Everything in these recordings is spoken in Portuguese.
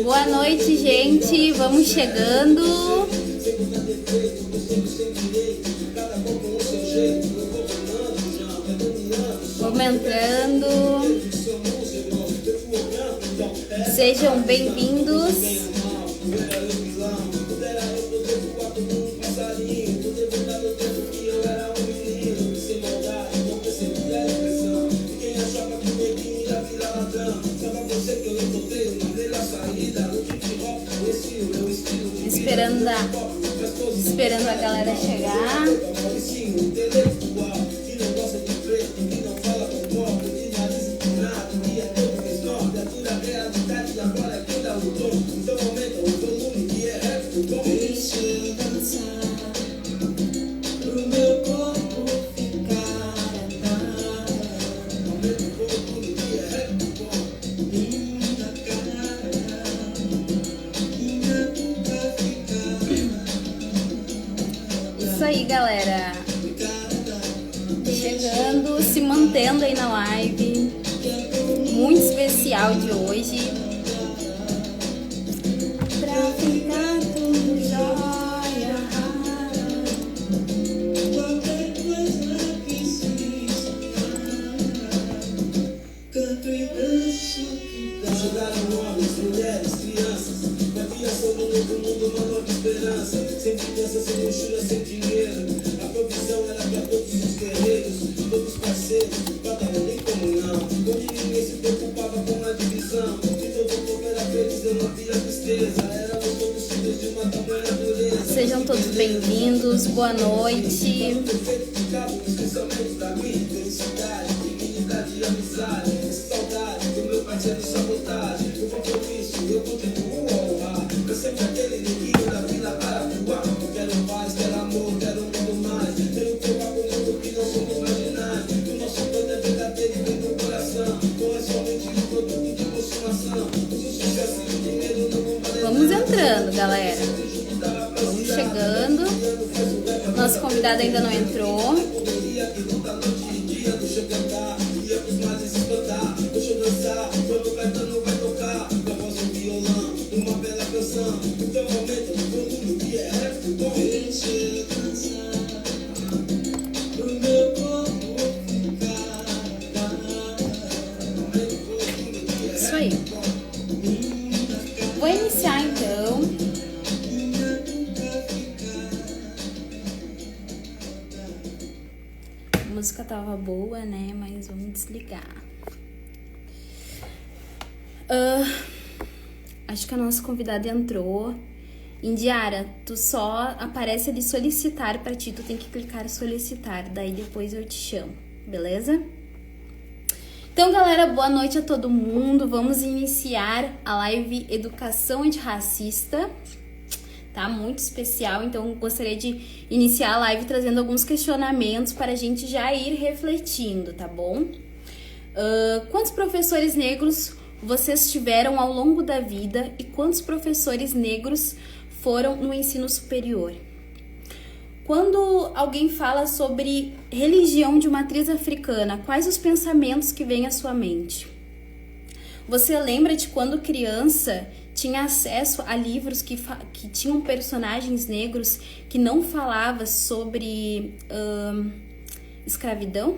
Boa noite, gente. Vamos chegando. Vamos entrando. Sejam bem-vindos. Esperando a galera chegar. Isso aí, galera. Chegando, se mantendo aí na live. Muito especial de hoje. Pra ficar tudo jóia. Canto e danço. Ajudaram homens, mulheres, crianças. Na criação do novo mundo, uma nova esperança. Sem criança, sem mochila, sem dinheiro. A provisão era pra todos os guerreiros, todos os parceiros, batalhando em comunhão. Onde ninguém se preocupava com a divisão. Se todo povo era feliz, eu não havia tristeza. Éramos todos filhos de uma tamanha dureza. Sejam todos bem-vindos, boa noite. Especialmente pra mim, felicidade, dignidade e amizade. Saudade do meu parceiro, sabotagem. O compromisso, eu continuo a honrar. Eu sempre aquele neguinho da vila para voar. Quero paz, quero amor, quero muito mais. Tenho que provar com o mundo que não somos marginais. Que o nosso plano é verdadeiro e vem do coração. Não é somente um produto de consumação. O sucesso e o dinheiro não vão valer. Vamos entrando, galera. Vamos chegando. Nosso convidado ainda não entrou. Isso aí. Vou iniciar então. A música tava boa, né? Mas vamos desligar. Acho que a nossa convidada entrou. Indiara, tu só aparece ali solicitar pra ti, tu tem que clicar solicitar, daí depois eu te chamo, beleza? Então, galera, boa noite a todo mundo. Vamos iniciar a live Educação Antirracista, tá? Muito especial, então gostaria de iniciar a live trazendo alguns questionamentos para a gente já ir refletindo, tá bom? Quantos professores negros vocês tiveram ao longo da vida e quantos professores negros foram no ensino superior? Quando alguém fala sobre religião de matriz africana, quais os pensamentos que vêm à sua mente? Você lembra de quando criança tinha acesso a livros que tinham personagens negros que não falavam sobre escravidão?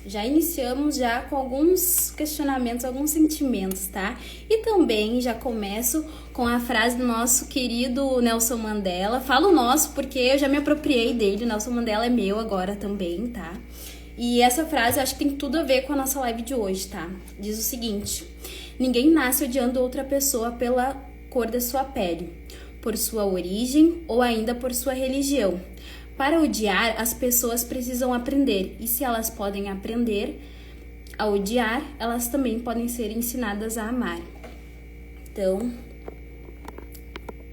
Já iniciamos já com alguns questionamentos, alguns sentimentos, tá? E também já começo com a frase do nosso querido Nelson Mandela. Falo nosso porque eu já me apropriei dele, o Nelson Mandela é meu agora também, tá? E essa frase eu acho que tem tudo a ver com a nossa live de hoje, tá? Diz o seguinte: ninguém nasce odiando outra pessoa pela cor da sua pele, por sua origem ou ainda por sua religião. Para odiar, as pessoas precisam aprender, e se elas podem aprender a odiar, elas também podem ser ensinadas a amar. Então,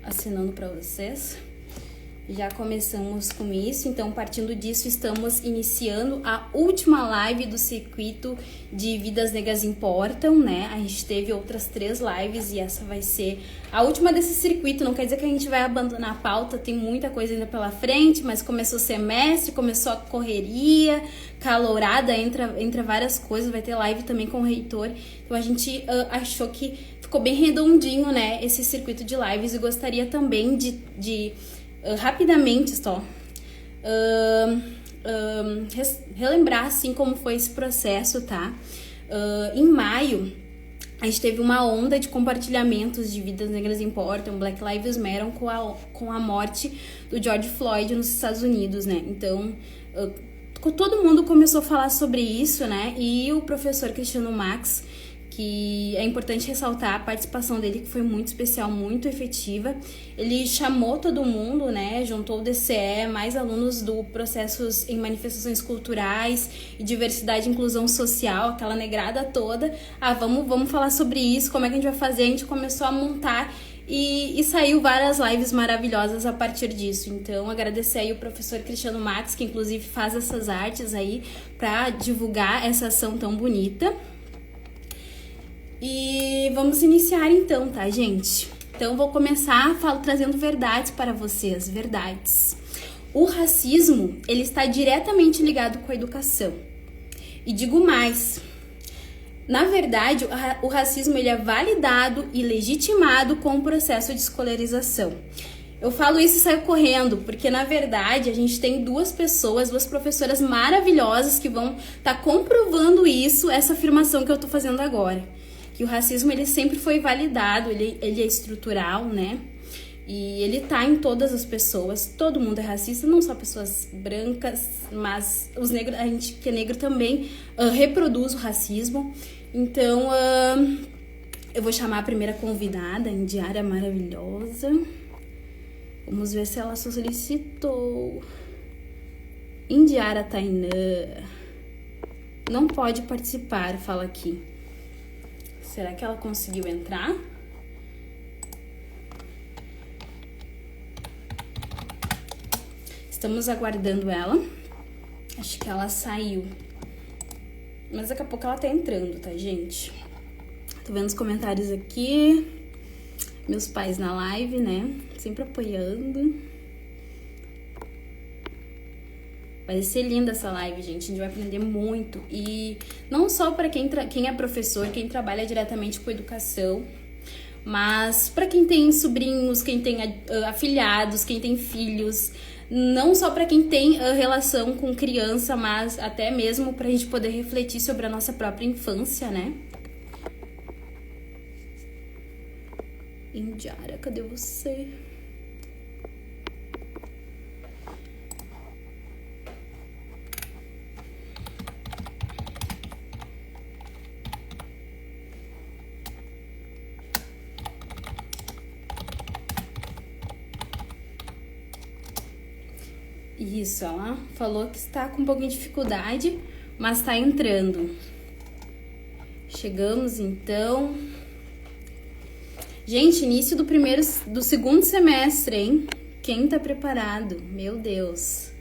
assinando para vocês. Já começamos com isso, então partindo disso estamos iniciando a última live do circuito de Vidas Negras Importam, né? A gente teve outras 3 lives e essa vai ser a última desse circuito. Não quer dizer que a gente vai abandonar a pauta, tem muita coisa ainda pela frente, mas começou o semestre, começou a correria, calorada, entra várias coisas, vai ter live também com o reitor. Então a gente achou que ficou bem redondinho, né, esse circuito de lives. E gostaria também de rapidamente só relembrar, assim, como foi esse processo, tá? Em maio, a gente teve uma onda de compartilhamentos de Vidas Negras Importam, Black Lives Matter, com a morte do George Floyd nos Estados Unidos, né? Então, todo mundo começou a falar sobre isso, né? E o professor Cristiano Max, que é importante ressaltar a participação dele, que foi muito especial, muito efetiva. Ele chamou todo mundo, né? Juntou o DCE, mais alunos do Processos em Manifestações Culturais e Diversidade e Inclusão Social, aquela negrada toda. Vamos falar sobre isso, como é que a gente vai fazer? A gente começou a montar e saiu várias lives maravilhosas a partir disso. Então, agradecer aí o professor Cristiano Max, que inclusive faz essas artes aí para divulgar essa ação tão bonita. E vamos iniciar então, tá, gente? Então, vou começar trazendo verdades para vocês, verdades. O racismo, ele está diretamente ligado com a educação. E digo mais, na verdade, o racismo ele é validado e legitimado com o processo de escolarização. Eu falo isso e saio correndo, porque na verdade a gente tem duas professoras maravilhosas que vão estar comprovando isso, essa afirmação que eu tô fazendo agora. Que o racismo ele sempre foi validado, ele é estrutural, né? E ele tá em todas as pessoas, todo mundo é racista, não só pessoas brancas, mas os negros, a gente que é negro também reproduz o racismo. Então, eu vou chamar a primeira convidada, a Indiara maravilhosa. Vamos ver se ela solicitou. Indiara Tainã. Não pode participar, fala aqui. Será que ela conseguiu entrar? Estamos aguardando ela. Acho que ela saiu. Mas daqui a pouco ela tá entrando, tá, gente? Tô vendo os comentários aqui. Meus pais na live, né? Sempre apoiando. Vai ser linda essa live, gente. A gente vai aprender muito. E não só para quem é professor, quem trabalha diretamente com educação, mas para quem tem sobrinhos, quem tem afilhados, quem tem filhos. Não só para quem tem relação com criança, mas até mesmo para a gente poder refletir sobre a nossa própria infância, né? Indiara, cadê você? Isso, ela falou que está com um pouquinho de dificuldade, mas está entrando. Chegamos, então. Gente, início do segundo semestre, hein? Quem tá preparado? Meu Deus.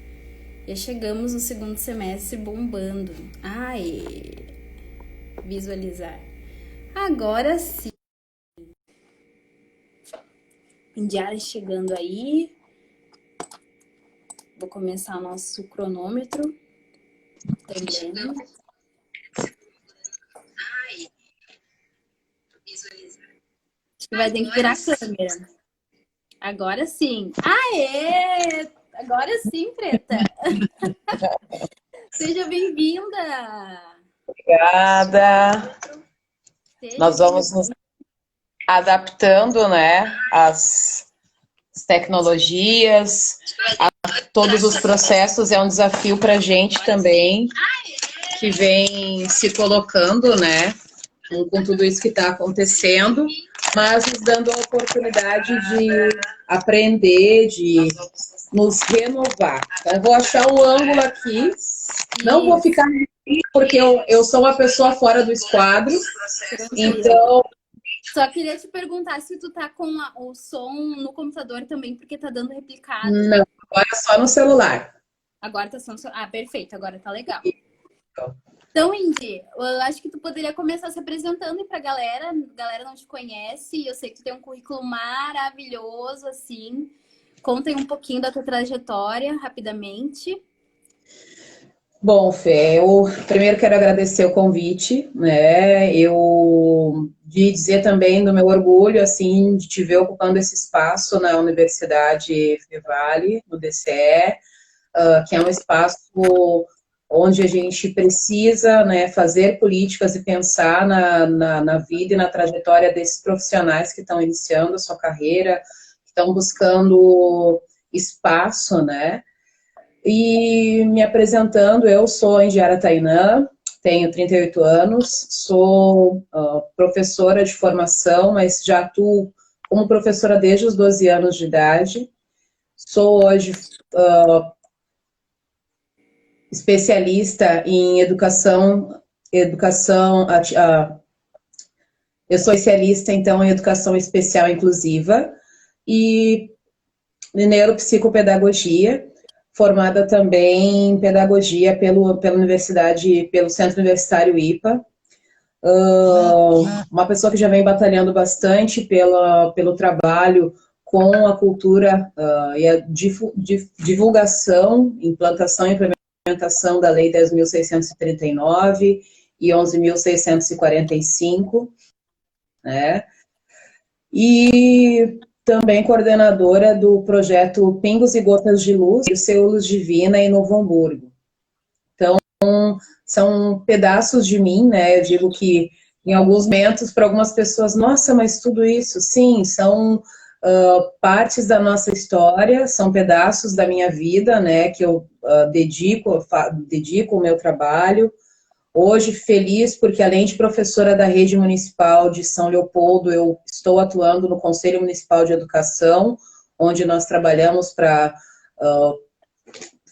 Já chegamos no segundo semestre bombando. Ai, visualizar. Agora sim. Indiara chegando aí. Vou começar o nosso cronômetro também. Ai, visualizar. Acho que vai ter que virar a câmera. Agora sim. Aê! Agora sim, Preta. Seja bem-vinda. Obrigada. Nós vamos nos adaptando, né, às tecnologias, a todos os processos. É um desafio para a gente também, que vem se colocando, né, com tudo isso que está acontecendo, mas nos dando a oportunidade de aprender, de nos renovar. Eu vou achar o ângulo aqui, não vou ficar porque eu sou uma pessoa fora do esquadro, então... Só queria te perguntar se tu tá com o som no computador também, porque tá dando replicado. Não, agora é só no celular. Agora tá só no celular. Ah, perfeito, agora tá legal. Então, Indy, eu acho que tu poderia começar se apresentando aí pra galera. A galera não te conhece, eu sei que tu tem um currículo maravilhoso, assim. Conta aí um pouquinho da tua trajetória, rapidamente. Bom, Fê, eu primeiro quero agradecer o convite, né? De dizer também do meu orgulho, assim, de te ver ocupando esse espaço na Universidade Fevale, no DCE, que é um espaço onde a gente precisa, né, fazer políticas e pensar na vida e na trajetória desses profissionais que estão iniciando a sua carreira, que estão buscando espaço, né? E me apresentando, eu sou a Indiara Tainã, tenho 38 anos, sou professora de formação, mas já atuo como professora desde os 12 anos de idade. Sou hoje especialista em eu sou especialista, então, em educação especial inclusiva e neuropsicopedagogia, formada também em pedagogia pela universidade, pelo Centro Universitário IPA. Uma pessoa que já vem batalhando bastante pelo trabalho com a cultura e a divulgação, implantação e implementação da Lei 10.639 e 11.645, né? E também coordenadora do projeto Pingos e Gotas de Luz, e Seulos Divina em Novo Hamburgo. Então, são pedaços de mim, né? Eu digo que em alguns momentos, para algumas pessoas, nossa, mas tudo isso, sim, são partes da nossa história, são pedaços da minha vida, né? Que eu dedico o meu trabalho. Hoje, feliz porque, além de professora da Rede Municipal de São Leopoldo, eu estou atuando no Conselho Municipal de Educação, onde nós trabalhamos para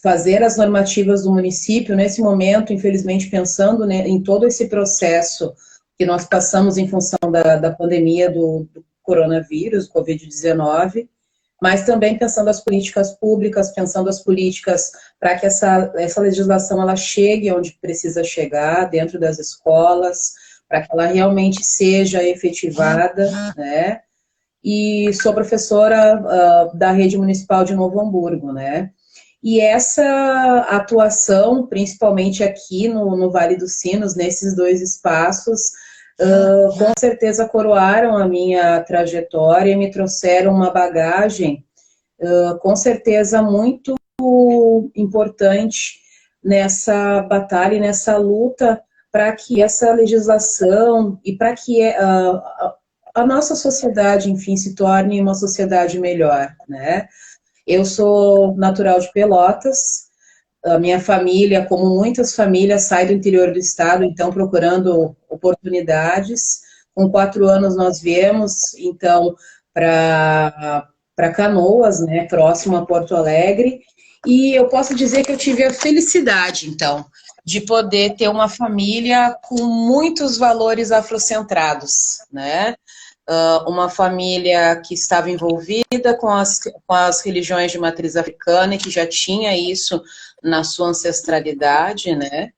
fazer as normativas do município. Nesse momento, infelizmente, pensando, né, em todo esse processo que nós passamos em função da pandemia do coronavírus, Covid-19, mas também pensando as políticas públicas, pensando as políticas para que essa legislação ela chegue onde precisa chegar, dentro das escolas, para que ela realmente seja efetivada, né? E sou professora da Rede Municipal de Novo Hamburgo, né? E essa atuação, principalmente aqui no Vale dos Sinos, nesses dois espaços, com certeza coroaram a minha trajetória e me trouxeram uma bagagem, com certeza muito importante nessa batalha e nessa luta para que essa legislação e para que a nossa sociedade, enfim, se torne uma sociedade melhor, né? Eu sou natural de Pelotas. A minha família, como muitas famílias, sai do interior do estado, então procurando oportunidades. Com 4 anos nós viemos, então, para Canoas, né, próximo a Porto Alegre, e eu posso dizer que eu tive a felicidade, então, de poder ter uma família com muitos valores afrocentrados, né? Uma família que estava envolvida com as religiões de matriz africana e que já tinha isso na sua ancestralidade, né?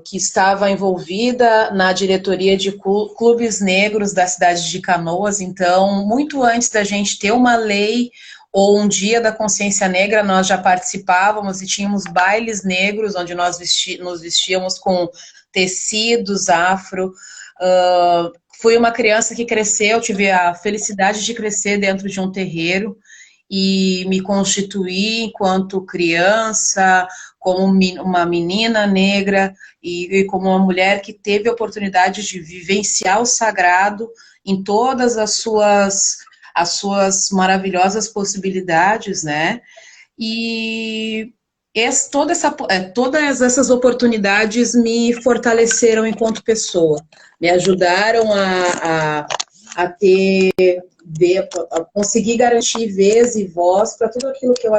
Que estava envolvida na diretoria de clubes negros da cidade de Canoas. Então, muito antes da gente ter uma lei ou um dia da consciência negra, nós já participávamos e tínhamos bailes negros, onde nós nos vestíamos com tecidos afro. Fui uma criança que cresceu, tive a felicidade de crescer dentro de um terreiro e me constituí enquanto criança, como uma menina negra e como uma mulher que teve a oportunidade de vivenciar o sagrado em todas as suas maravilhosas possibilidades, né? E todas essas oportunidades me fortaleceram enquanto pessoa, me ajudaram a conseguir garantir vez e voz para tudo aquilo que eu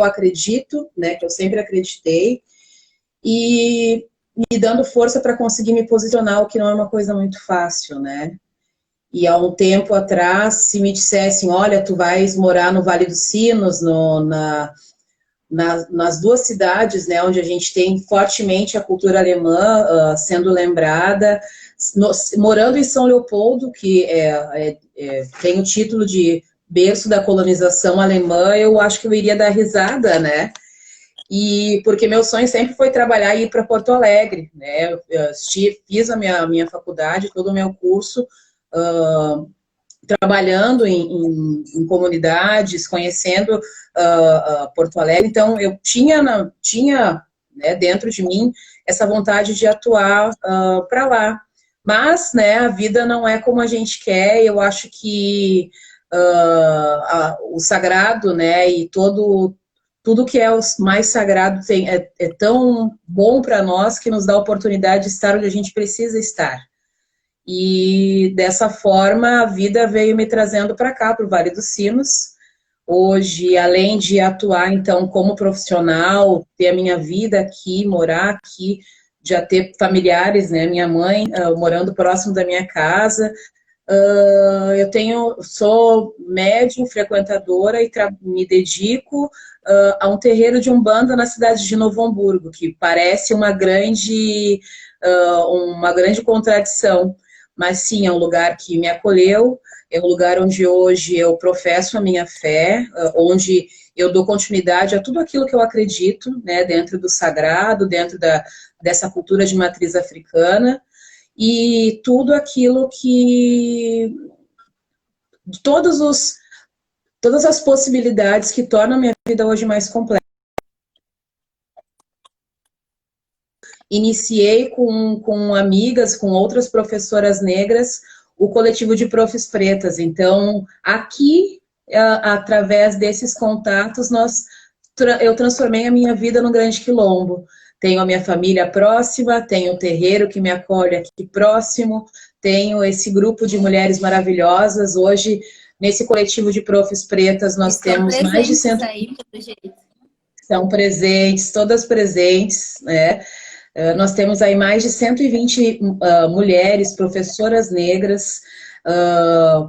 acredito, né, que eu sempre acreditei, e me dando força para conseguir me posicionar, o que não é uma coisa muito fácil, né? E há um tempo atrás, se me dissessem, olha, tu vais morar no Vale dos Sinos, nas duas cidades, né, onde a gente tem fortemente a cultura alemã sendo lembrada, morando em São Leopoldo, que tem o título de berço da colonização alemã, eu acho que eu iria dar risada, né? e porque meu sonho sempre foi trabalhar e ir para Porto Alegre, né? Eu fiz a minha faculdade, todo o meu curso, trabalhando em comunidades, conhecendo Porto Alegre. Então, eu tinha né, dentro de mim essa vontade de atuar para lá. Mas, né, a vida não é como a gente quer. Eu acho que o sagrado, né, e tudo que é o mais sagrado é tão bom para nós que nos dá a oportunidade de estar onde a gente precisa estar. E dessa forma a vida veio me trazendo para cá, para o Vale dos Sinos. Hoje, além de atuar então como profissional, ter a minha vida aqui, morar aqui, já ter familiares, né? Minha mãe morando próximo da minha casa. Sou médium, frequentadora e me dedico a um terreiro de Umbanda na cidade de Novo Hamburgo, que parece uma grande contradição, mas sim, é um lugar que me acolheu, é um lugar onde hoje eu professo a minha fé, onde eu dou continuidade a tudo aquilo que eu acredito, né, dentro do sagrado, dentro dessa cultura de matriz africana, e tudo aquilo que... todas as possibilidades que tornam a minha vida hoje mais completa. Iniciei com amigas, com outras professoras negras, o coletivo de Profs Pretas. Então, aqui, através desses contatos, eu transformei a minha vida no Grande Quilombo. Tenho a minha família próxima, tenho o terreiro que me acolhe aqui próximo, tenho esse grupo de mulheres maravilhosas. Hoje, nesse coletivo de Profs Pretas, nós temos mais de 100... aí, pelo jeito. São presentes, todas presentes, né? Nós temos aí mais de 120 mulheres, professoras negras,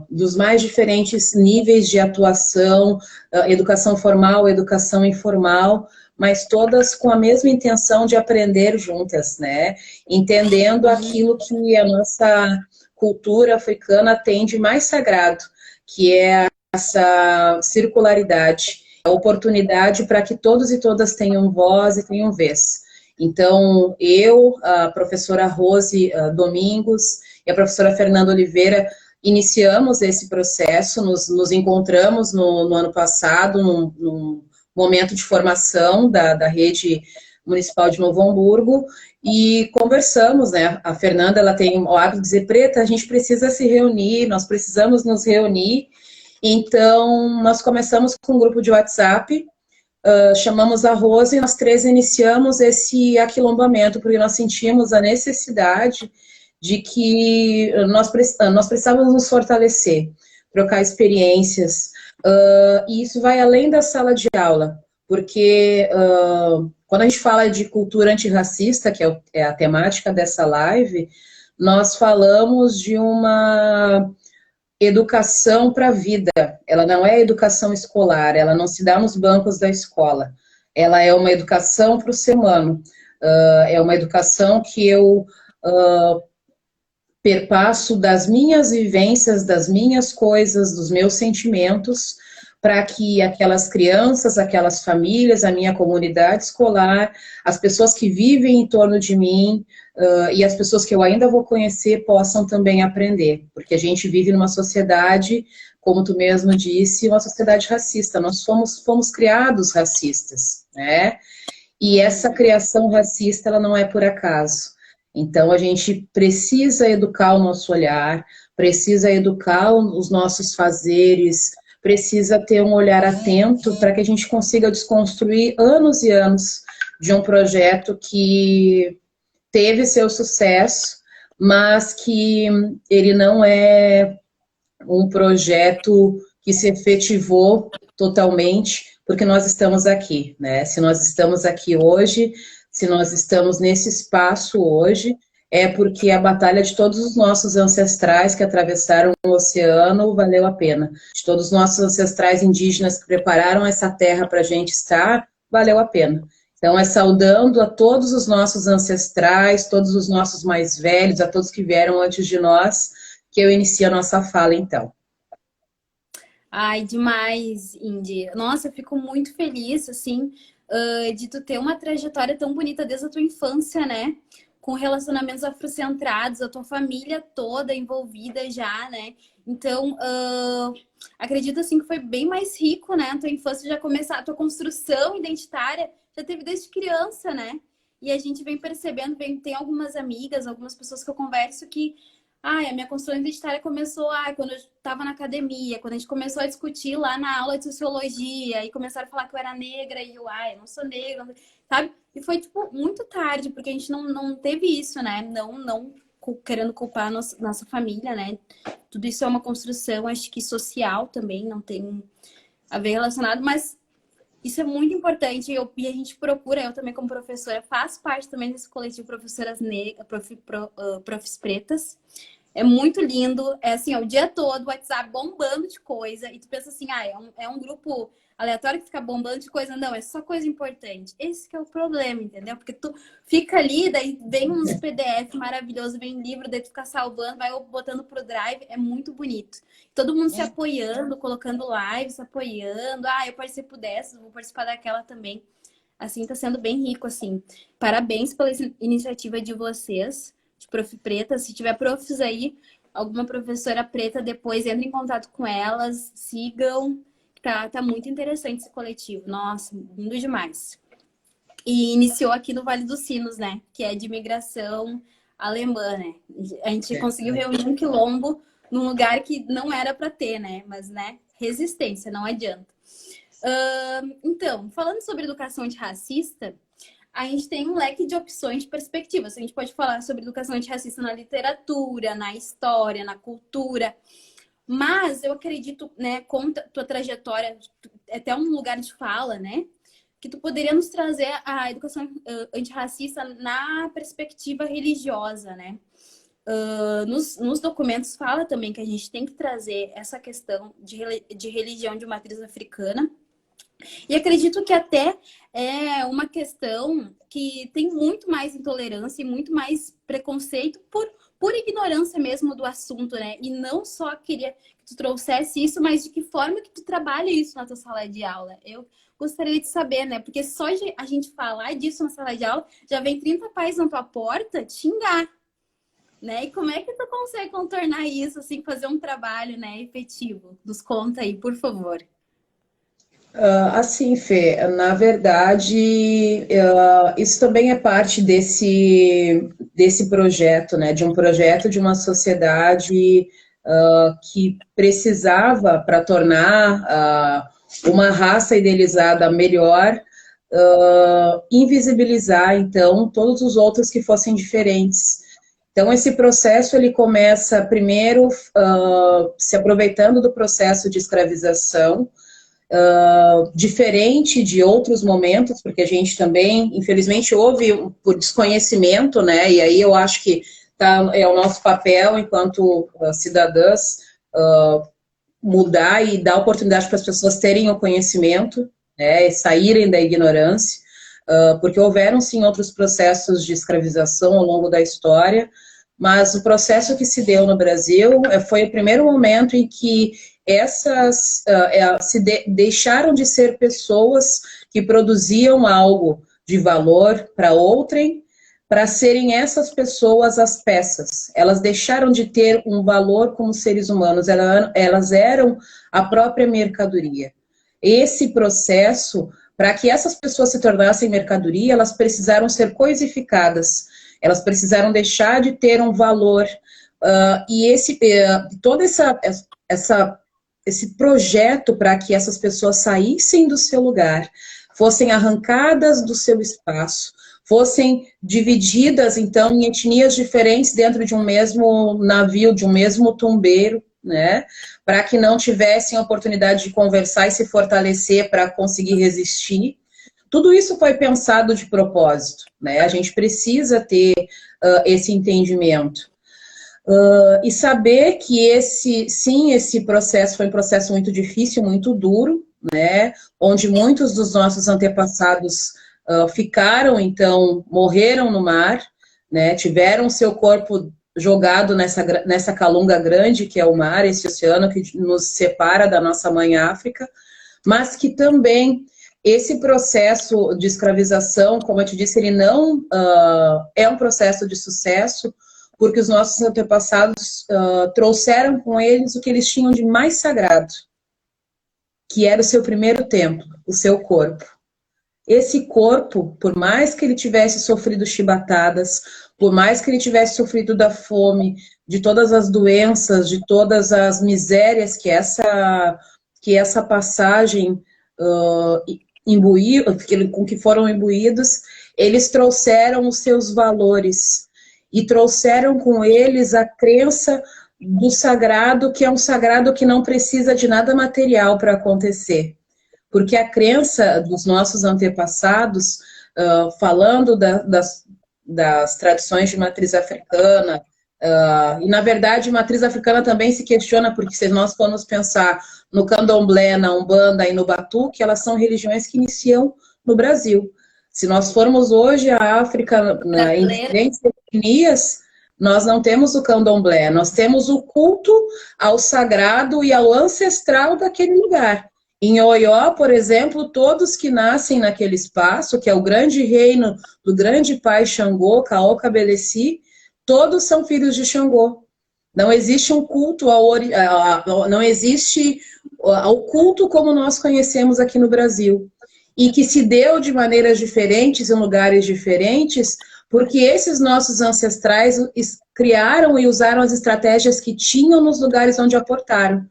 dos mais diferentes níveis de atuação, educação formal, educação informal, mas todas com a mesma intenção de aprender juntas, né? Entendendo aquilo que a nossa cultura africana tem de mais sagrado, que é essa circularidade, a oportunidade para que todos e todas tenham voz e tenham vez. Então, eu, a professora Rose Domingos e a professora Fernanda Oliveira iniciamos esse processo, nos encontramos no ano passado, num momento de formação da rede municipal de Novo Hamburgo, e conversamos, né? A Fernanda, ela tem o hábito de dizer, Preta, a gente precisa se reunir, nós precisamos nos reunir. Então, nós começamos com um grupo de WhatsApp, chamamos a Rose e nós três iniciamos esse aquilombamento, porque nós sentimos a necessidade de que nós precisávamos nos fortalecer, trocar experiências, e isso vai além da sala de aula, porque quando a gente fala de cultura antirracista, que é a temática dessa live, nós falamos de uma educação para a vida. Ela não é educação escolar, ela não se dá nos bancos da escola. Ela é uma educação para o ser humano. É uma educação que eu perpasso das minhas vivências, das minhas coisas, dos meus sentimentos, para que aquelas crianças, aquelas famílias, a minha comunidade escolar, as pessoas que vivem em torno de mim, e as pessoas que eu ainda vou conhecer possam também aprender, porque a gente vive numa sociedade, como tu mesmo disse, uma sociedade racista. Nós fomos criados racistas, né? E essa criação racista, ela não é por acaso. Então, a gente precisa educar o nosso olhar, precisa educar os nossos fazeres, precisa ter um olhar atento para que a gente consiga desconstruir anos e anos de um projeto que teve seu sucesso, mas que ele não é um projeto que se efetivou totalmente, porque nós estamos aqui, né? Se nós estamos aqui hoje, se nós estamos nesse espaço hoje, é porque a batalha de todos os nossos ancestrais que atravessaram o oceano valeu a pena. De todos os nossos ancestrais indígenas que prepararam essa terra para a gente estar, valeu a pena. Então, é saudando a todos os nossos ancestrais, todos os nossos mais velhos, a todos que vieram antes de nós, que eu inicio a nossa fala, então. Ai, demais, Indy. Nossa, eu fico muito feliz, assim, de tu ter uma trajetória tão bonita desde a tua infância, né? Com relacionamentos afrocentrados, a tua família toda envolvida já, né? Então, acredito assim que foi bem mais rico, né? A tua infância já começar, a tua construção identitária já teve desde criança, né? E a gente vem percebendo, tem algumas amigas, algumas pessoas que eu converso que a minha construção identitária começou quando eu estava na academia, quando a gente começou a discutir lá na aula de sociologia, e começaram a falar que eu era negra, e eu não sou negra, sabe? E foi, tipo, muito tarde, porque a gente não teve isso, né? Não querendo culpar a nossa família, né? Tudo isso é uma construção, acho que social também, não tem a ver relacionado, mas isso é muito importante e a gente procura, eu também como professora, faço parte também desse coletivo Professoras Negras, Profs Pretas. É muito lindo, é assim, o dia todo, o WhatsApp bombando de coisa, e tu pensa assim, é um grupo aleatório que fica bombando de coisa. Não, é só coisa importante. Esse que é o problema, entendeu? Porque tu fica ali, daí vem uns PDF maravilhosos, vem livro, daí tu fica salvando, vai botando pro Drive, é muito bonito. Todo mundo se apoiando, colocando lives, apoiando. Eu participo dessas, vou participar daquela também. Assim, tá sendo bem rico, assim. Parabéns pela iniciativa de vocês, de Prof Preta. Se tiver profs aí, alguma professora preta, depois entre em contato com elas, sigam. Tá muito interessante esse coletivo. Nossa, lindo demais. E iniciou aqui no Vale dos Sinos, né? Que é de imigração alemã, né? A gente conseguiu reunir um quilombo num lugar que não era para ter, né? Mas, né? Resistência, não adianta. Então, falando sobre educação antirracista, a gente tem um leque de opções de perspectivas. A gente pode falar sobre educação antirracista na literatura, na história, na cultura. Mas eu acredito, né, com tua trajetória, até um lugar de fala, né, que tu poderia nos trazer a educação antirracista na perspectiva religiosa, né? Nos documentos fala também que a gente tem que trazer essa questão de religião de matriz africana. E acredito que até é uma questão que tem muito mais intolerância e muito mais preconceito por ignorância mesmo do assunto, né? E não só queria que tu trouxesse isso, mas de que forma que tu trabalha isso na tua sala de aula. Eu gostaria de saber, né? Porque só de a gente falar disso na sala de aula, já vem 30 pais na tua porta te xingar, né? E como é que tu consegue contornar isso, assim, fazer um trabalho, né, efetivo? Nos conta aí, por favor. Assim, Fê, na verdade, isso também é parte desse projeto, né? De um projeto de uma sociedade que precisava, para tornar uma raça idealizada melhor, invisibilizar, então, todos os outros que fossem diferentes. Então, esse processo, ele começa primeiro se aproveitando do processo de escravização, diferente de outros momentos, porque a gente também, infelizmente, houve por desconhecimento, né? E aí eu acho que é o nosso papel, enquanto cidadãs, mudar e dar oportunidade para as pessoas terem o conhecimento, né? E saírem da ignorância, porque houveram, sim, outros processos de escravização ao longo da história, mas o processo que se deu no Brasil foi o primeiro momento em que deixaram de ser pessoas que produziam algo de valor para outrem, para serem essas pessoas as peças. Elas deixaram de ter um valor como seres humanos, elas eram a própria mercadoria. Esse processo, para que essas pessoas se tornassem mercadoria, elas precisaram ser coisificadas, elas precisaram deixar de ter um valor, e todo esse projeto para que essas pessoas saíssem do seu lugar, fossem arrancadas do seu espaço, fossem divididas, então, em etnias diferentes dentro de um mesmo navio, de um mesmo tombeiro, né? Para que não tivessem a oportunidade de conversar e se fortalecer para conseguir resistir. Tudo isso foi pensado de propósito, né? A gente precisa ter esse entendimento. E saber que esse processo foi um processo muito difícil, muito duro, né? Onde muitos dos nossos antepassados ficaram, então, morreram no mar, né? Tiveram seu corpo jogado nessa calunga grande que é o mar, esse oceano que nos separa da nossa mãe África, mas que também esse processo de escravização, como eu te disse, ele não é um processo de sucesso, porque os nossos antepassados trouxeram com eles o que eles tinham de mais sagrado, que era o seu primeiro templo, o seu corpo. Esse corpo, por mais que ele tivesse sofrido chibatadas, por mais que ele tivesse sofrido da fome, de todas as doenças, de todas as misérias que essa passagem com que foram imbuídos, eles trouxeram os seus valores e trouxeram com eles a crença do sagrado, que é um sagrado que não precisa de nada material para acontecer. Porque a crença dos nossos antepassados, falando das tradições de matriz africana, e na verdade matriz africana também se questiona, porque se nós formos pensar no candomblé, na umbanda e no batuque, elas são religiões que iniciam no Brasil. Se nós formos hoje à África, em diferentes etnias, nós não temos o candomblé, nós temos o culto ao sagrado e ao ancestral daquele lugar. Em Oió, por exemplo, todos que nascem naquele espaço, que é o grande reino do grande pai Xangô, Kaó Cabeleci, todos são filhos de Xangô. Não existe um culto não existe ao culto como nós conhecemos aqui no Brasil. E que se deu de maneiras diferentes, em lugares diferentes, porque esses nossos ancestrais criaram e usaram as estratégias que tinham nos lugares onde aportaram.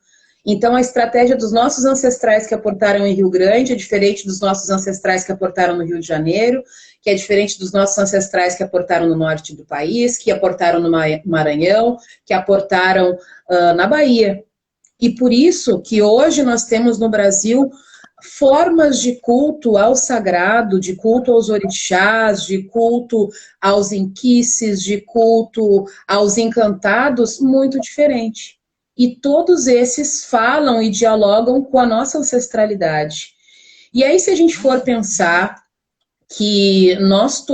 Então, a estratégia dos nossos ancestrais que aportaram em Rio Grande é diferente dos nossos ancestrais que aportaram no Rio de Janeiro, que é diferente dos nossos ancestrais que aportaram no norte do país, que aportaram no Maranhão, que aportaram na Bahia. E por isso que hoje nós temos no Brasil formas de culto ao sagrado, de culto aos orixás, de culto aos inquices, de culto aos encantados, muito diferente. E todos esses falam e dialogam com a nossa ancestralidade. E aí, se a gente for pensar que nós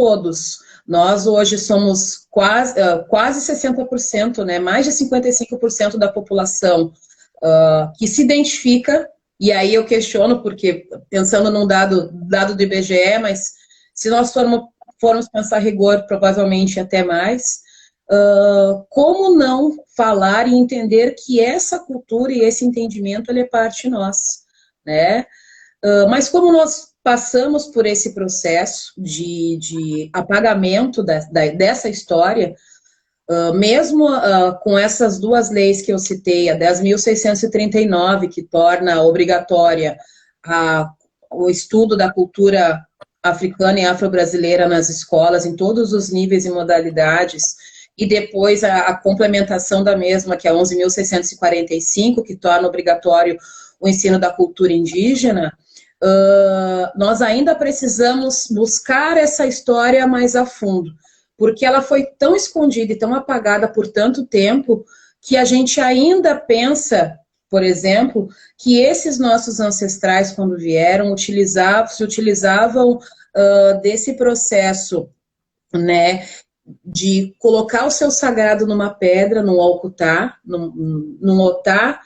hoje somos quase 60%, né, mais de 55% da população que se identifica, e aí eu questiono, porque pensando num dado do IBGE, mas se nós formos pensar rigor, provavelmente até mais, como não falar e entender que essa cultura e esse entendimento ele é parte de nós, né? Mas como nós passamos por esse processo de apagamento dessa história, mesmo com essas duas leis que eu citei, a 10.639, que torna obrigatória o estudo da cultura africana e afro-brasileira nas escolas, em todos os níveis e modalidades, e depois a complementação da mesma, que é a 11.645, que torna obrigatório o ensino da cultura indígena, nós ainda precisamos buscar essa história mais a fundo, porque ela foi tão escondida e tão apagada por tanto tempo, que a gente ainda pensa, por exemplo, que esses nossos ancestrais, quando vieram, se utilizavam desse processo, né, de colocar o seu sagrado numa pedra, num alcutá, num otá,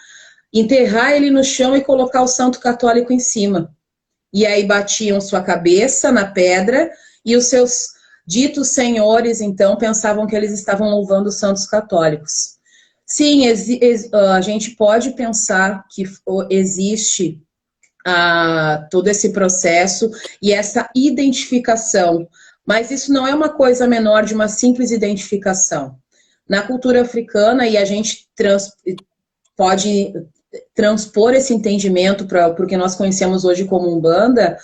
enterrar ele no chão e colocar o santo católico em cima. E aí batiam sua cabeça na pedra e os seus ditos senhores, então, pensavam que eles estavam louvando os santos católicos. Sim, a gente pode pensar que existe todo esse processo e essa identificação, mas isso não é uma coisa menor de uma simples identificação. Na cultura africana, e a gente pode transpor esse entendimento para o que nós conhecemos hoje como Umbanda,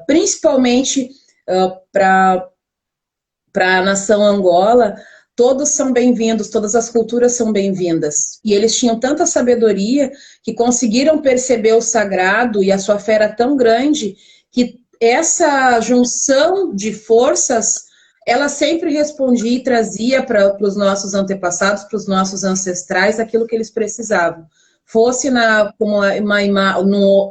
principalmente para a nação Angola, todos são bem-vindos, todas as culturas são bem-vindas. E eles tinham tanta sabedoria que conseguiram perceber o sagrado e a sua fé era tão grande que essa junção de forças, ela sempre respondia e trazia para os nossos antepassados, para os nossos ancestrais, aquilo que eles precisavam. Fosse no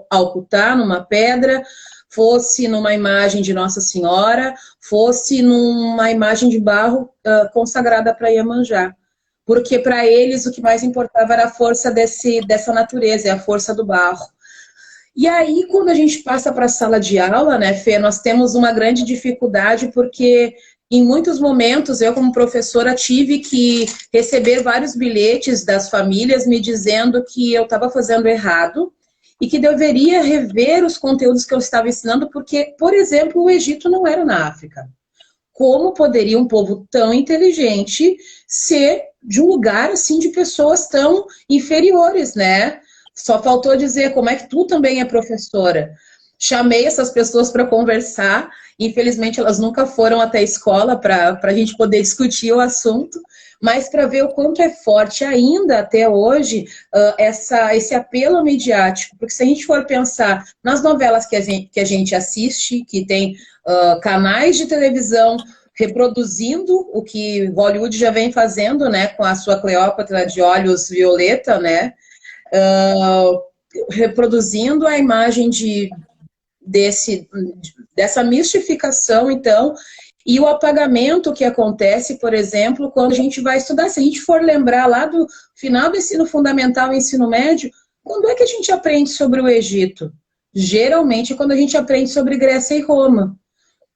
alcutá, numa pedra, fosse numa imagem de Nossa Senhora, fosse numa imagem de barro consagrada para Iemanjá. Porque para eles o que mais importava era a força dessa natureza, é a força do barro. E aí, quando a gente passa para a sala de aula, né, Fê, nós temos uma grande dificuldade porque em muitos momentos eu, como professora, tive que receber vários bilhetes das famílias me dizendo que eu estava fazendo errado e que deveria rever os conteúdos que eu estava ensinando, porque, por exemplo, o Egito não era na África. Como poderia um povo tão inteligente ser de um lugar assim de pessoas tão inferiores, né? Só faltou dizer como é que tu também é professora. Chamei essas pessoas para conversar, infelizmente elas nunca foram até a escola para a gente poder discutir o assunto, mas para ver o quanto é forte ainda até hoje esse apelo midiático, porque se a gente for pensar nas novelas que a gente assiste, que tem canais de televisão reproduzindo o que Hollywood já vem fazendo, né, com a sua Cleópatra de olhos violeta, né, reproduzindo a imagem dessa mistificação, então, e o apagamento que acontece, por exemplo, quando a gente vai estudar. Se a gente for lembrar lá do final do ensino fundamental e ensino médio, quando é que a gente aprende sobre o Egito? Geralmente é quando a gente aprende sobre Grécia e Roma.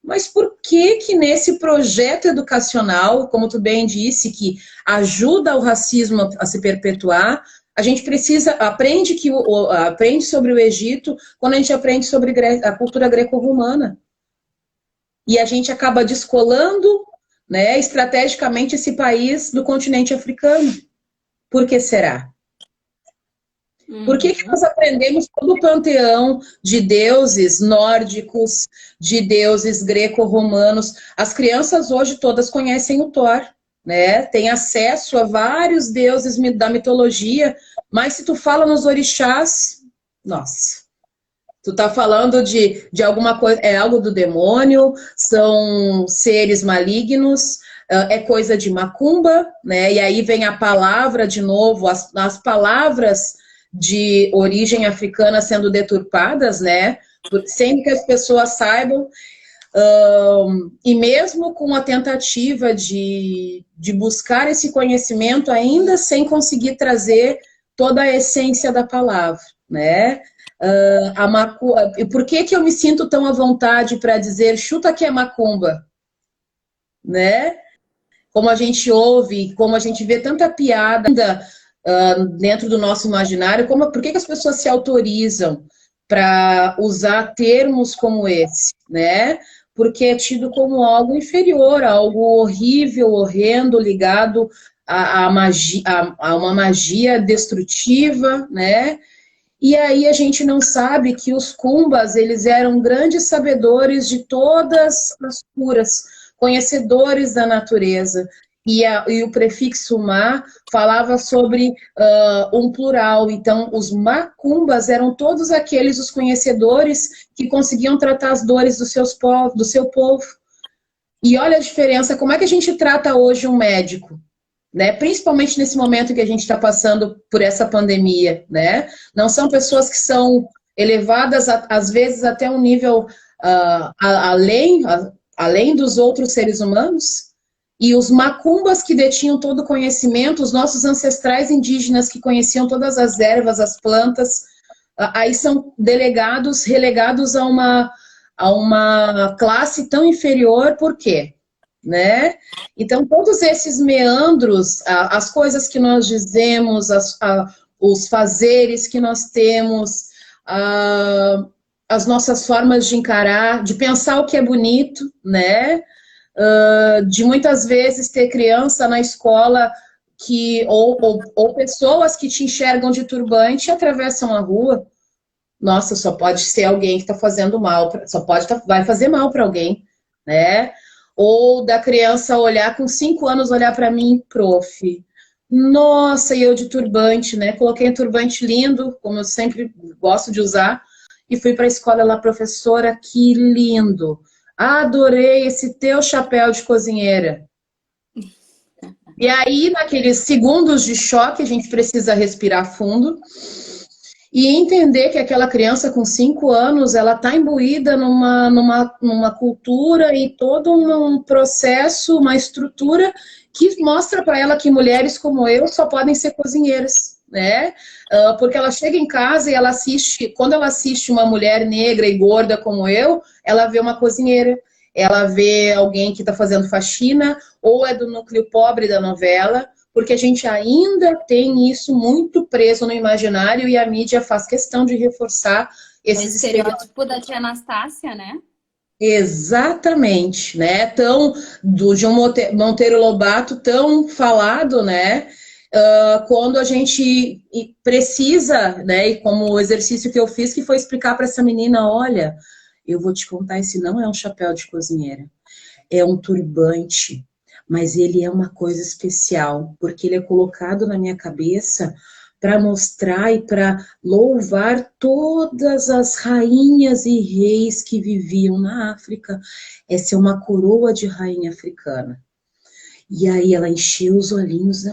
Mas por que que nesse projeto educacional, como tu bem disse, que ajuda o racismo a se perpetuar, a gente aprende sobre o Egito quando a gente aprende sobre a cultura greco-romana? E a gente acaba descolando, né, estrategicamente esse país do continente africano. Por que será? Por que nós aprendemos todo o panteão de deuses nórdicos, de deuses greco-romanos? As crianças hoje todas conhecem o Thor, né? Tem acesso a vários deuses da mitologia, mas se tu fala nos orixás, nossa, tu tá falando de alguma coisa, é algo do demônio, são seres malignos, é coisa de macumba, né? E aí vem a palavra de novo, as palavras de origem africana sendo deturpadas, né? Sem que as pessoas saibam. E mesmo com a tentativa de buscar esse conhecimento, ainda sem conseguir trazer toda a essência da palavra, né? Por que que eu me sinto tão à vontade para dizer chuta que é macumba, né? Como a gente ouve, como a gente vê tanta piada dentro do nosso imaginário, por que que as pessoas se autorizam para usar termos como esse, né? Porque é tido como algo inferior, algo horrível, horrendo, ligado a uma magia destrutiva, né? E aí a gente não sabe que os Kumbas, eles eram grandes sabedores de todas as curas, conhecedores da natureza. E o prefixo ma falava sobre um plural. Então, os macumbas eram todos aqueles, os conhecedores, que conseguiam tratar as dores do seu povo. E olha a diferença, como é que a gente trata hoje um médico? Né? Principalmente nesse momento que a gente está passando por essa pandemia, né? Não são pessoas que são elevadas, às vezes, até um nível além dos outros seres humanos. E os macumbas que detinham todo o conhecimento, os nossos ancestrais indígenas que conheciam todas as ervas, as plantas, aí são relegados a uma classe tão inferior. Por quê? Né? Então, todos esses meandros, as coisas que nós dizemos, os fazeres que nós temos, as nossas formas de encarar, de pensar o que é bonito, né? De muitas vezes ter criança na escola ou pessoas que te enxergam de turbante e atravessam a rua. Nossa, só pode ser alguém que está fazendo mal, vai fazer mal para alguém, né? Ou da criança olhar, com 5 anos, olhar para mim, prof. Nossa, e eu de turbante, né? Coloquei um turbante lindo, como eu sempre gosto de usar, e fui para a escola lá, professora, que lindo. Adorei esse teu chapéu de cozinheira. E aí, naqueles segundos de choque, a gente precisa respirar fundo e entender que aquela criança com 5 anos, ela está imbuída numa cultura e todo um processo, uma estrutura que mostra para ela que mulheres como eu só podem ser cozinheiras, né? Porque ela chega em casa e ela assiste, quando ela assiste uma mulher negra e gorda como eu, ela vê uma cozinheira, ela vê alguém que está fazendo faxina, ou é do núcleo pobre da novela, porque a gente ainda tem isso muito preso no imaginário e a mídia faz questão de reforçar O esses estereótipos. estereótipo da tia Anastácia, né? Exatamente, né? De um Monteiro Lobato tão falado, né? Quando a gente precisa, né? E como o exercício que eu fiz, que foi explicar para essa menina, olha, eu vou te contar, esse não é um chapéu de cozinheira, é um turbante, mas ele é uma coisa especial, porque ele é colocado na minha cabeça para mostrar e para louvar todas as rainhas e reis que viviam na África. Essa é uma coroa de rainha africana. E aí ela encheu os olhinhos,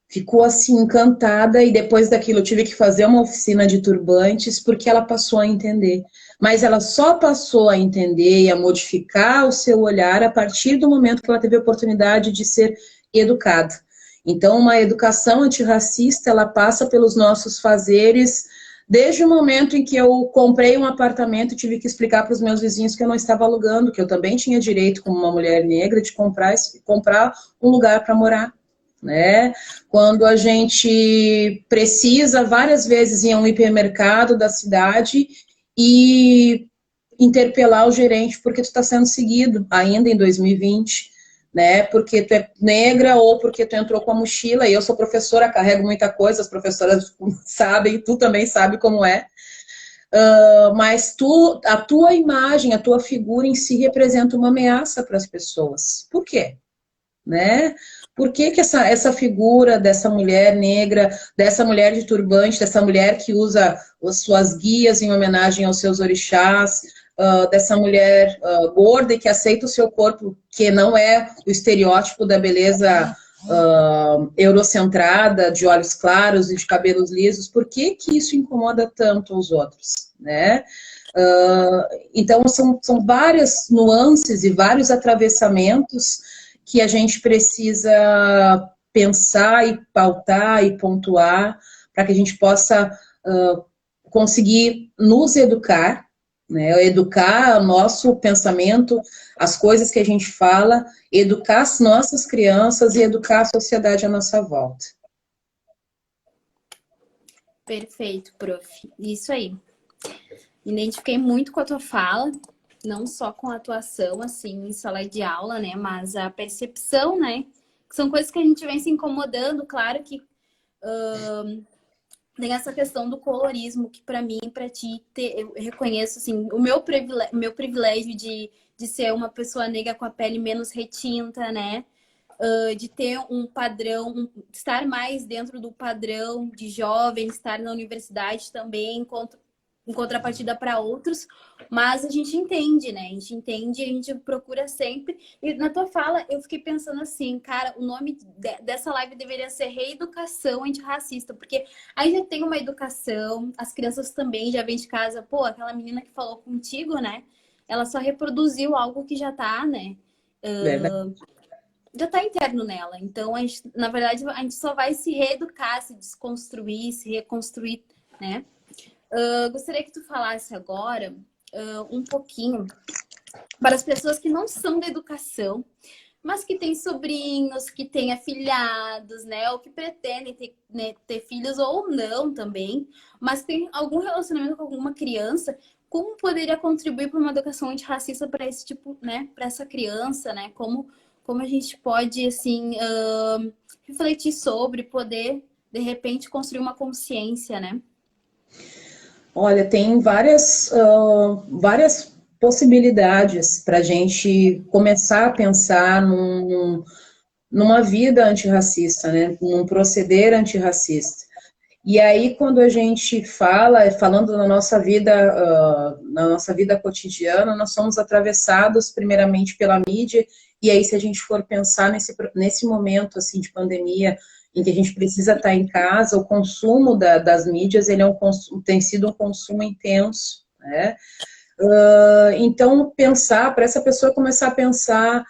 ficou assim encantada, e depois daquilo eu tive que fazer uma oficina de turbantes, porque ela passou a entender. Mas ela só passou a entender e a modificar o seu olhar a partir do momento que ela teve a oportunidade de ser educada. Então, uma educação antirracista, ela passa pelos nossos fazeres, desde o momento em que eu comprei um apartamento e tive que explicar para os meus vizinhos que eu não estava alugando, que eu também tinha direito, como uma mulher negra, de comprar um lugar para morar, né? Quando a gente precisa várias vezes ir a um hipermercado da cidade e interpelar o gerente porque tu está sendo seguido ainda em 2020, né? Porque tu é negra ou porque tu entrou com a mochila. E eu sou professora, carrego muita coisa, as professoras sabem, tu também sabe como é. Mas a tua imagem, a tua figura em si representa uma ameaça para as pessoas. Por quê? Né? Por que essa figura dessa mulher negra, dessa mulher de turbante, dessa mulher que usa as suas guias em homenagem aos seus orixás, dessa mulher gorda e que aceita o seu corpo, que não é o estereótipo da beleza eurocentrada, de olhos claros e de cabelos lisos, por que isso incomoda tanto os outros, né? Então, são várias nuances e vários atravessamentos que a gente precisa pensar e pautar e pontuar para que a gente possa conseguir nos educar, né? Educar o nosso pensamento, as coisas que a gente fala, educar as nossas crianças e educar a sociedade à nossa volta. Perfeito, prof. Isso aí. Identifiquei muito com a tua fala, não só com a atuação, assim, em sala de aula, né? Mas a percepção, né? Que são coisas que a gente vem se incomodando. Claro que tem essa questão do colorismo, que para mim, para ti, eu reconheço, assim, o meu privilégio de ser uma pessoa negra com a pele menos retinta, né? De ter um padrão, estar mais dentro do padrão de jovem, estar na universidade também, em contrapartida para outros, mas a gente entende, né? A gente entende, a gente procura sempre. E na tua fala, eu fiquei pensando assim, cara, o nome dessa live deveria ser Reeducação Antirracista, porque aí já tem uma educação, as crianças também já vêm de casa, pô, aquela menina que falou contigo, né? Ela só reproduziu algo que já tá, né? Já tá interno nela. Então, na verdade, a gente só vai se reeducar, se desconstruir, se reconstruir, né? Gostaria que tu falasse agora um pouquinho para as pessoas que não são da educação, mas que têm sobrinhos, que têm afilhados, né? Ou que pretendem ter filhos ou não também, mas tem algum relacionamento com alguma criança. Como poderia contribuir para uma educação antirracista para esse tipo, né? Para essa criança, né? Como a gente pode, assim, refletir sobre, poder, de repente, construir uma consciência, né? Olha, tem várias possibilidades para a gente começar a pensar numa vida antirracista, né? Num proceder antirracista. E aí, quando a gente falando na nossa vida cotidiana, nós somos atravessados primeiramente pela mídia, e aí se a gente for pensar nesse momento assim, de pandemia, em que a gente precisa estar em casa, o consumo das mídias tem sido um consumo intenso, né? Então, para essa pessoa começar a pensar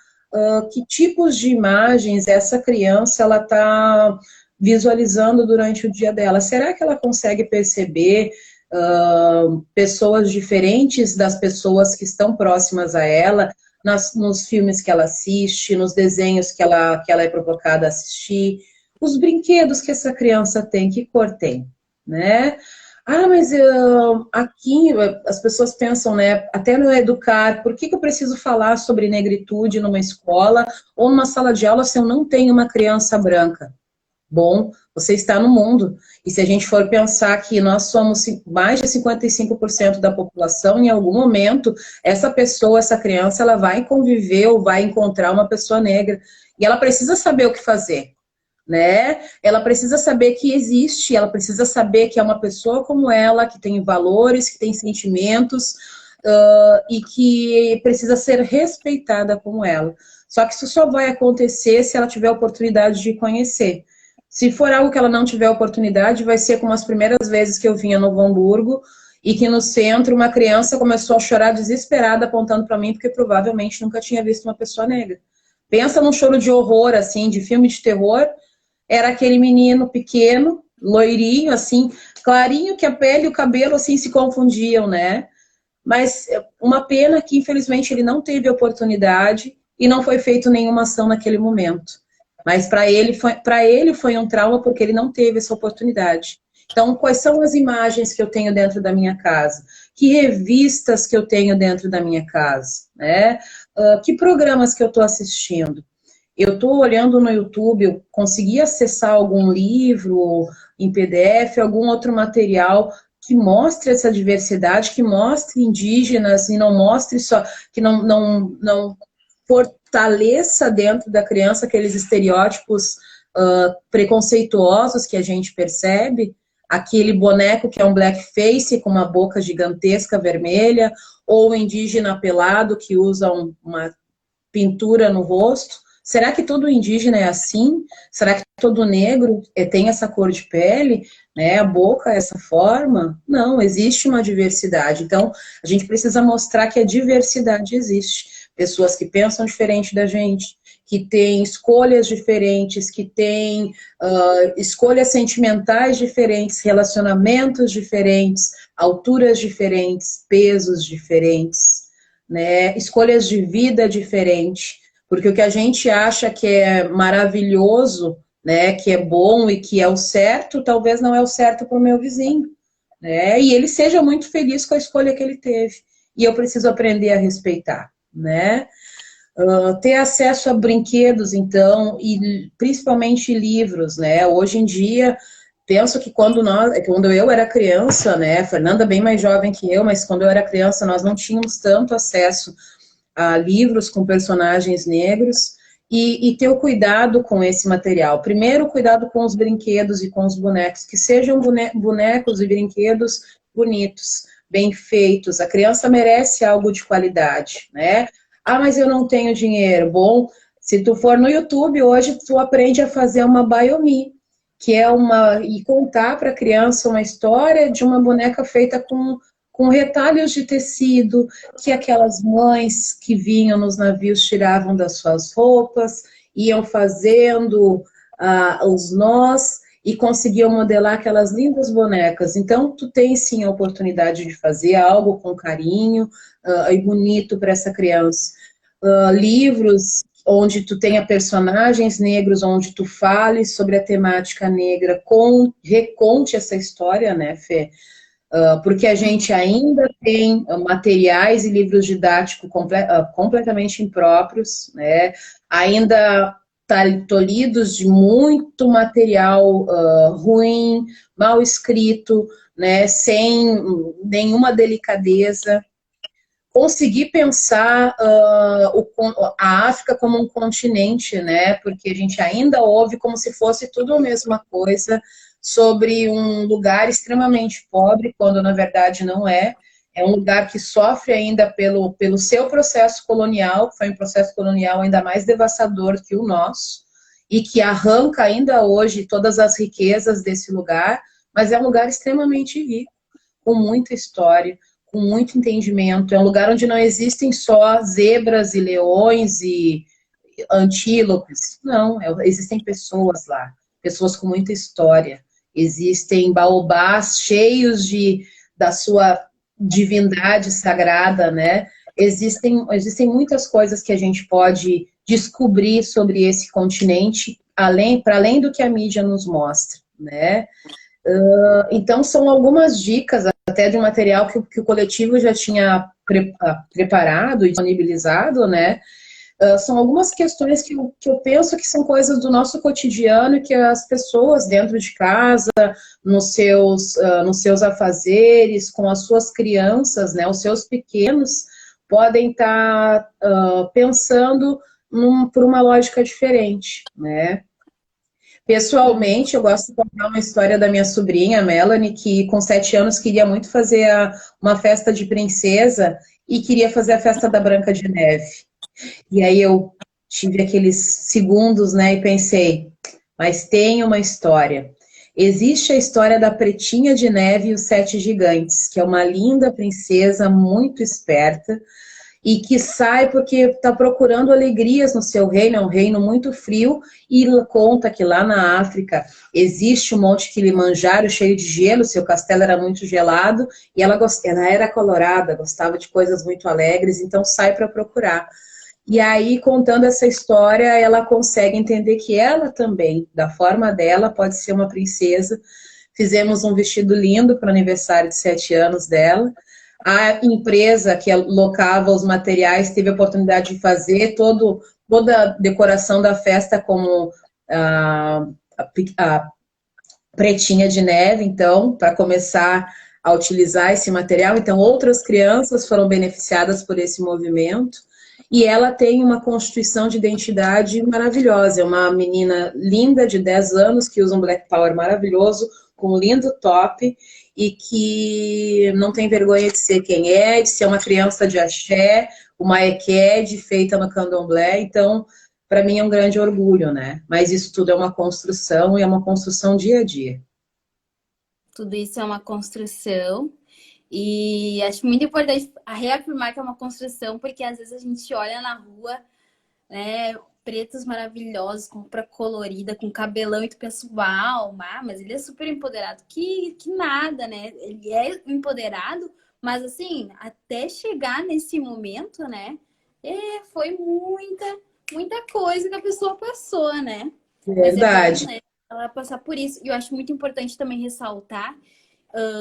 que tipos de imagens essa criança ela está visualizando durante o dia dela? Será que ela consegue perceber pessoas diferentes das pessoas que estão próximas a ela, nos filmes que ela assiste, nos desenhos que ela é provocada a assistir, os brinquedos que essa criança tem, que cor tem, né? Ah, mas aqui as pessoas pensam, né, até no educar, por que eu preciso falar sobre negritude numa escola ou numa sala de aula se eu não tenho uma criança branca? Bom, você está no mundo, e se a gente for pensar que nós somos mais de 55% da população, em algum momento, essa pessoa, essa criança, ela vai conviver ou vai encontrar uma pessoa negra, e ela precisa saber o que fazer, né? Ela precisa saber que existe, ela precisa saber que é uma pessoa como ela, que tem valores, que tem sentimentos, e que precisa ser respeitada como ela. Só que isso só vai acontecer se ela tiver a oportunidade de conhecer. Se for algo que ela não tiver oportunidade, vai ser como as primeiras vezes que eu vim a Novo Hamburgo e que no centro uma criança começou a chorar desesperada apontando para mim porque provavelmente nunca tinha visto uma pessoa negra. Pensa num choro de horror, assim, de filme de terror. Era aquele menino pequeno, loirinho, assim, clarinho, que a pele e o cabelo, assim, se confundiam, né? Mas uma pena que, infelizmente, ele não teve oportunidade e não foi feito nenhuma ação naquele momento. Mas para ele foi um trauma porque ele não teve essa oportunidade. Então, quais são as imagens que eu tenho dentro da minha casa? Que revistas que eu tenho dentro da minha casa? Né? Que programas que eu estou assistindo? Eu estou olhando no YouTube, eu consegui acessar algum livro em PDF, algum outro material que mostre essa diversidade, que mostre indígenas e não mostre só, que não fortaleça dentro da criança aqueles estereótipos preconceituosos que a gente percebe, aquele boneco que é um blackface com uma boca gigantesca vermelha, ou o indígena pelado que usa uma pintura no rosto. Será que todo indígena é assim? Será que todo negro tem essa cor de pele, né? A boca, essa forma? Não, existe uma diversidade. Então, a gente precisa mostrar que a diversidade existe. Pessoas que pensam diferente da gente, que têm escolhas diferentes, que têm escolhas sentimentais diferentes, relacionamentos diferentes, alturas diferentes, pesos diferentes, né? Escolhas de vida diferentes. Porque o que a gente acha que é maravilhoso, né, que é bom e que é o certo, talvez não é o certo para o meu vizinho, né? E ele seja muito feliz com a escolha que ele teve. E eu preciso aprender a respeitar, né? Ter acesso a brinquedos, então, e principalmente livros, né? Hoje em dia, penso que quando eu era criança, né? Fernanda bem mais jovem que eu, mas quando eu era criança, nós não tínhamos tanto acesso a livros com personagens negros e ter o cuidado com esse material. Primeiro, cuidado com os brinquedos e com os bonecos, que sejam bonecos e brinquedos bonitos, bem feitos. A criança merece algo de qualidade, né? Ah, mas eu não tenho dinheiro. Bom, se tu for no YouTube, hoje tu aprende a fazer uma Biomi, que é e contar para a criança uma história de uma boneca feita com retalhos de tecido, que aquelas mães que vinham nos navios tiravam das suas roupas, iam fazendo os nós e conseguiam modelar aquelas lindas bonecas. Então, tu tem sim a oportunidade de fazer algo com carinho e bonito para essa criança. Livros onde tu tenha personagens negros, onde tu fale sobre a temática negra, reconte essa história, né, Fê? Porque a gente ainda tem materiais e livros didáticos completamente impróprios, né? Ainda tolhidos de muito material ruim, mal escrito, né? Sem nenhuma delicadeza. Conseguir pensar a África como um continente, né? Porque a gente ainda ouve como se fosse tudo a mesma coisa, sobre um lugar extremamente pobre, quando na verdade não é. É um lugar que sofre ainda pelo seu processo colonial, foi um processo colonial ainda mais devastador que o nosso, e que arranca ainda hoje todas as riquezas desse lugar, mas é um lugar extremamente rico, com muita história, com muito entendimento. É um lugar onde não existem só zebras e leões e antílopes, não, existem pessoas lá. pessoas com muita história. Existem baobás cheios da sua divindade sagrada, né? Existem muitas coisas que a gente pode descobrir sobre esse continente, para além do que a mídia nos mostra, né? Então, são algumas dicas, até de um material que o coletivo já tinha preparado e disponibilizado, né? São algumas questões que eu penso que são coisas do nosso cotidiano e que as pessoas dentro de casa, nos seus afazeres, com as suas crianças, né, os seus pequenos, podem estar pensando por uma lógica diferente, né? Pessoalmente, eu gosto de contar uma história da minha sobrinha, Melanie, que com 7 anos queria muito fazer uma festa de princesa e queria fazer a festa da Branca de Neve. E aí eu tive aqueles segundos, né, e pensei, mas tem uma história. Existe a história da Pretinha de Neve e os 7 Gigantes, que é uma linda princesa muito esperta e que sai porque está procurando alegrias no seu reino, é um reino muito frio, e conta que lá na África existe um monte Kilimanjaro cheio de gelo, seu castelo era muito gelado, e ela era colorada, gostava de coisas muito alegres, então sai para procurar. E aí, contando essa história, ela consegue entender que ela também, da forma dela, pode ser uma princesa. Fizemos um vestido lindo para o aniversário de 7 anos dela. A empresa que alocava os materiais teve a oportunidade de fazer toda a decoração da festa como a Pretinha de Neve, então, para começar a utilizar esse material. Então, outras crianças foram beneficiadas por esse movimento. E ela tem uma constituição de identidade maravilhosa. É uma menina linda de 10 anos que usa um black power maravilhoso, com um lindo top, e que não tem vergonha de ser quem é, de ser uma criança de axé, uma equede feita no candomblé. Então, para mim é um grande orgulho, né? Mas isso tudo é uma construção, e é uma construção dia a dia. Tudo isso é uma construção. E acho muito importante reafirmar que é uma construção, porque às vezes a gente olha na rua, né, pretos maravilhosos, com roupa colorida, com cabelão, e tu pensa, uau, mas ele é super empoderado. Que nada, né? Ele é empoderado, mas assim, até chegar nesse momento, né, foi muita coisa que a pessoa passou, né? Verdade. Mas é bom, né, ela passar por isso. E eu acho muito importante também ressaltar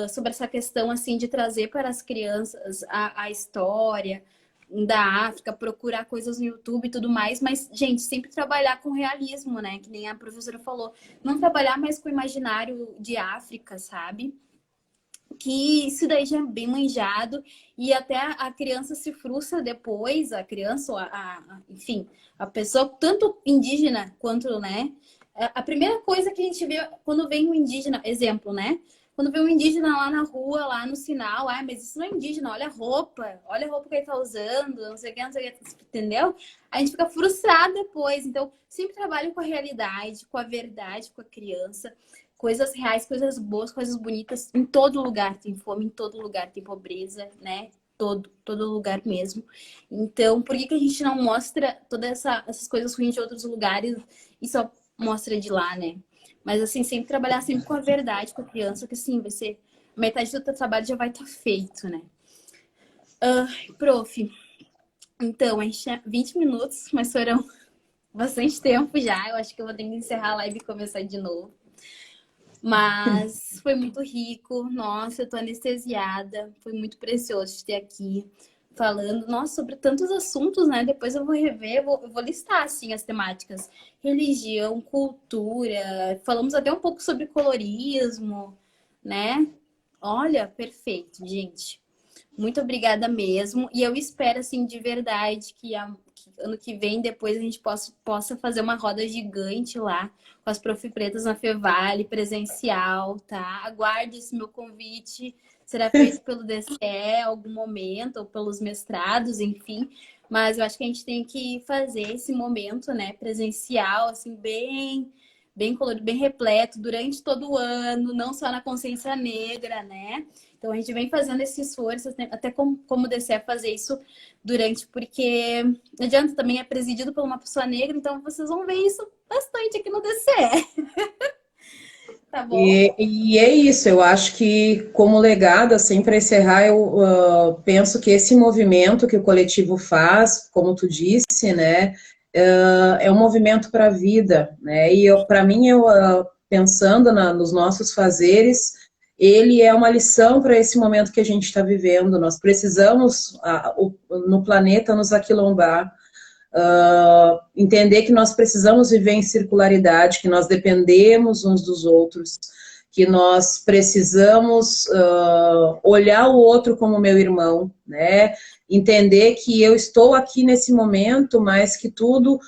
sobre essa questão assim de trazer para as crianças a história da África, procurar coisas no YouTube e tudo mais, mas, gente, sempre trabalhar com realismo, né? Que nem a professora falou. Não trabalhar mais com o imaginário de África, sabe? Que isso daí já é bem manjado e até a criança se frustra depois, a criança, enfim, a pessoa, tanto indígena quanto, né? A primeira coisa que a gente vê quando vem um indígena, exemplo, né? Quando vê um indígena lá na rua, lá no sinal, mas isso não é indígena, olha a roupa que ele tá usando, não sei o que, entendeu? A gente fica frustrado depois. Então, sempre trabalho com a realidade, com a verdade, com a criança, coisas reais, coisas boas, coisas bonitas. Em todo lugar tem fome, em todo lugar tem pobreza, né? Todo lugar mesmo. Então, por que a gente não mostra todas essas coisas ruins de outros lugares e só mostra de lá, né? Mas, assim, sempre trabalhar sempre com a verdade, com a criança, que, assim, vai ser... Metade do teu trabalho já vai estar feito, né? Prof, então, a gente tinha 20 minutos, mas foram bastante tempo já. Eu acho que eu vou ter que encerrar a live e começar de novo. Mas foi muito rico. Nossa, eu tô anestesiada. Foi muito precioso te ter aqui falando, nossa, sobre tantos assuntos, né? Depois eu vou rever, eu vou listar, assim, as temáticas. Religião, cultura, falamos até um pouco sobre colorismo, né? Olha, perfeito, gente. Muito obrigada mesmo. E eu espero, assim, de verdade, que ano que vem, depois a gente possa fazer uma roda gigante lá, com as Prof. Pretas na Fevale, presencial, tá? Aguarde esse meu convite. Será feito pelo DCE em algum momento, ou pelos mestrados, enfim. Mas eu acho que a gente tem que fazer esse momento, né, presencial, assim, bem colorido, bem repleto, durante todo o ano, não só na consciência negra, né? Então, a gente vem fazendo esse esforço, até como o DCE fazer isso porque não adianta, também é presidido por uma pessoa negra, então vocês vão ver isso bastante aqui no DCE. bom? E é isso, eu acho que como legado, assim, para encerrar, eu penso que esse movimento que o coletivo faz, como tu disse, né, é um movimento para a vida, né, e para mim, pensando nos nossos fazeres, ele é uma lição para esse momento que a gente está vivendo. Nós precisamos, no planeta, nos aquilombar, entender que nós precisamos viver em circularidade, que nós dependemos uns dos outros, que nós precisamos olhar o outro como meu irmão, né? Entender que eu estou aqui nesse momento, mas que tudo,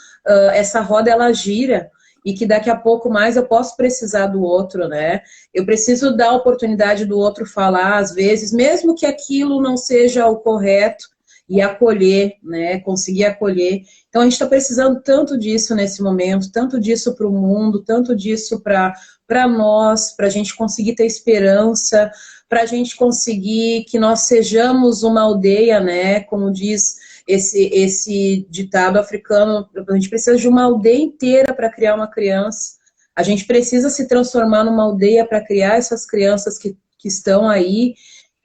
essa roda ela gira, e que daqui a pouco mais eu posso precisar do outro, né? Eu preciso dar a oportunidade do outro falar, às vezes, mesmo que aquilo não seja o correto, e acolher, né? Conseguir acolher. Então, a gente está precisando tanto disso nesse momento, tanto disso para o mundo, tanto disso para nós, para a gente conseguir ter esperança, para a gente conseguir que nós sejamos uma aldeia, né? Como diz esse ditado africano, a gente precisa de uma aldeia inteira para criar uma criança. A gente precisa se transformar numa aldeia para criar essas crianças que estão aí,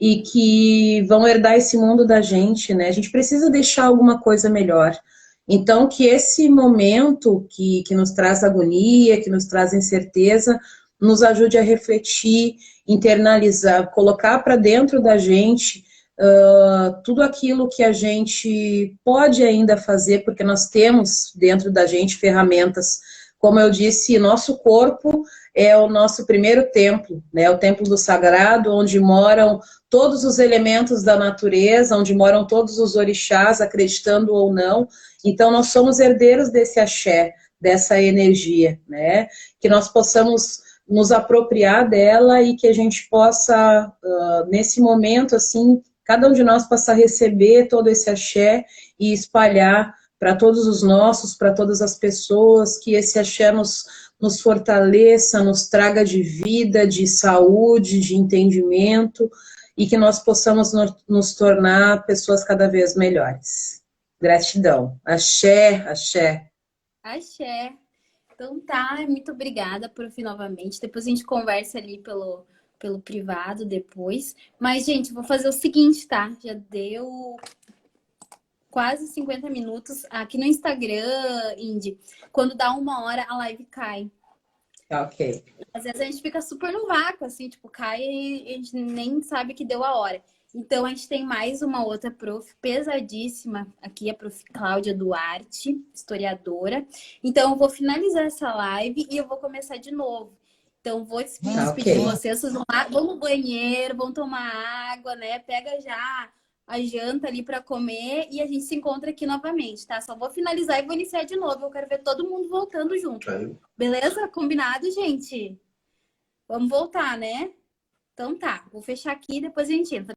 e que vão herdar esse mundo da gente, né? A gente precisa deixar alguma coisa melhor. Então, que esse momento que nos traz agonia, que nos traz incerteza, nos ajude a refletir, internalizar, colocar para dentro da gente tudo aquilo que a gente pode ainda fazer, porque nós temos dentro da gente ferramentas. Como eu disse, nosso corpo é o nosso primeiro templo, né? O templo do sagrado, onde moram todos os elementos da natureza, onde moram todos os orixás, acreditando ou não. Então, nós somos herdeiros desse axé, dessa energia, né? Que nós possamos nos apropriar dela e que a gente possa, nesse momento, assim, cada um de nós possa receber todo esse axé e espalhar para todos os nossos, para todas as pessoas, que esse axé nos fortaleça, nos traga de vida, de saúde, de entendimento, e que nós possamos nos tornar pessoas cada vez melhores. Gratidão. Axé, axé. Axé. Então tá, muito obrigada por ouvir novamente. Depois a gente conversa ali pelo privado depois. Mas, gente, vou fazer o seguinte, tá? Já deu quase 50 minutos. Aqui no Instagram, Indy, quando dá 1 hora, a live cai. Ok. Às vezes a gente fica super no vácuo, assim, tipo, cai e a gente nem sabe que deu a hora. Então, a gente tem mais uma outra prof pesadíssima aqui, a prof Cláudia Duarte, historiadora. Então, eu vou finalizar essa live e eu vou começar de novo. Então, vou despedir de vocês. Vocês vão no banheiro, vão tomar água, né? Pega já a janta ali para comer e a gente se encontra aqui novamente, tá? Só vou finalizar e vou iniciar de novo. Eu quero ver todo mundo voltando junto. Beleza? Combinado, gente? Vamos voltar, né? Então tá, vou fechar aqui e depois a gente entra.